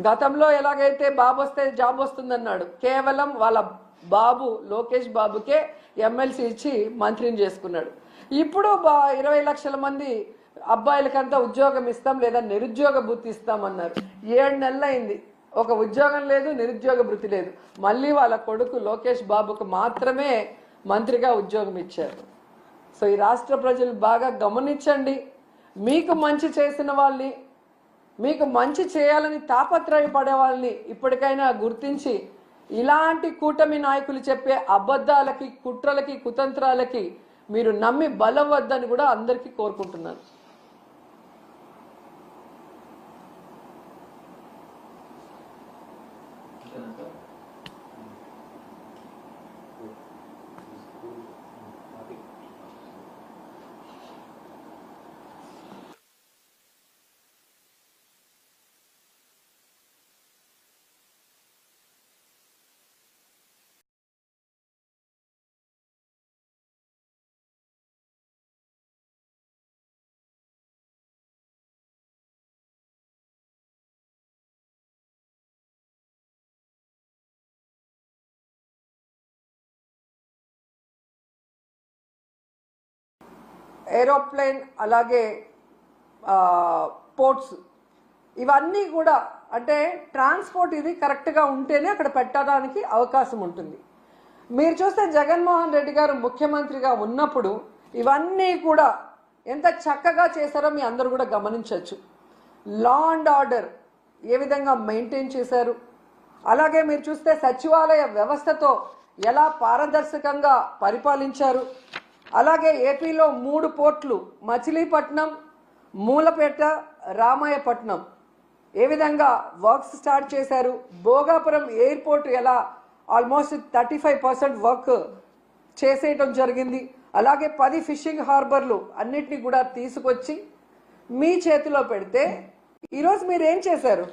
గతంలో ఎలాగైతే బాబు వస్తే జాబ్ వస్తుందన్నాడు, కేవలం వాళ్ళ బాబు లోకేష్ బాబుకే ఎమ్మెల్సీ ఇచ్చి మంత్రిని చేసుకున్నాడు. ఇప్పుడు 20 లక్షల మంది అబ్బాయిలకంతా ఉద్యోగం ఇస్తాం లేదా నిరుద్యోగ భృతి ఇస్తామన్నారు. 7 నెలలు అయింది, ఒక ఉద్యోగం లేదు, నిరుద్యోగ భృతి లేదు. మళ్ళీ వాళ్ళ కొడుకు లోకేష్ బాబుకు మాత్రమే మంత్రిగా ఉద్యోగం ఇచ్చారు. సో ఈ రాష్ట్ర ప్రజలు బాగా గమనించండి. మీకు మంచి చేసిన వాళ్ళని, మీకు మంచి చేయాలని తాపత్రయపడే వాళ్ళని ఇప్పటికైనా గుర్తించి ఇలాంటి కూటమి నాయకులు చెప్పే అబద్ధాలకి, కుట్రలకి, కుతంత్రాలకి మీరు నమ్మి బలవద్దని కూడా అందరికీ కోరుకుంటున్నాను. ఏరోప్లేన్ అలాగే పోర్ట్స్ ఇవన్నీ కూడా అంటే ట్రాన్స్పోర్ట్ ఇది కరెక్ట్గా ఉంటేనే అక్కడ పెట్టడానికి అవకాశం ఉంటుంది. మీరు చూస్తే జగన్మోహన్ రెడ్డి గారు ముఖ్యమంత్రిగా ఉన్నప్పుడు ఇవన్నీ కూడా ఎంత చక్కగా చేశారో మీ అందరూ కూడా గమనించవచ్చు. లా అండ్ ఆర్డర్ ఏ విధంగా మెయింటైన్ చేశారు, అలాగే మీరు చూస్తే సచివాలయ వ్యవస్థతో ఎలా పారదర్శకంగా పరిపాలించారు. అలాగే ఏపీలో 3 పోర్ట్లు మచిలీపట్నం, మూలపేట, రామాయపట్నం ఏ విధంగా వర్క్స్ స్టార్ట్ చేశారు. భోగాపురం ఎయిర్పోర్ట్ ఎలా ఆల్మోస్ట్ 35% వర్క్ చేసేయటం జరిగింది. అలాగే 10 ఫిషింగ్ హార్బర్లు అన్నిటినీ కూడా తీసుకొచ్చి మీ చేతిలో పెడితే ఈరోజు మీరు ఏం చేశారు?